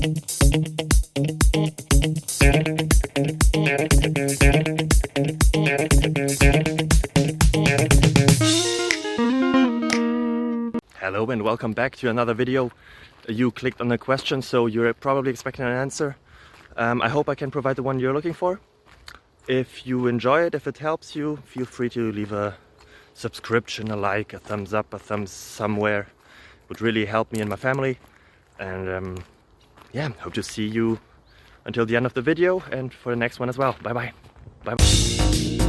Hello and welcome back to another video. You clicked on a question, so you're probably expecting an answer. I hope I can provide the one you're looking for. If you enjoy it, if it helps you, feel free to leave a subscription, a like, a thumbs up, a thumbs somewhere. It would really help me and my family. And yeah, hope to see you until the end of the video and for the next one as well. Bye bye. Bye bye.